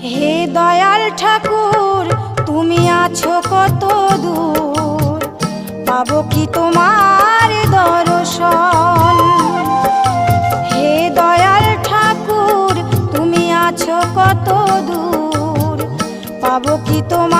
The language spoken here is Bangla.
হে দয়াল ঠাকুর তুমি আছো কত দূর, পাবো কি তোমার দর্শন। হে দয়াল ঠাকুর তুমি আছো কত দূর, পাবো কি তোমার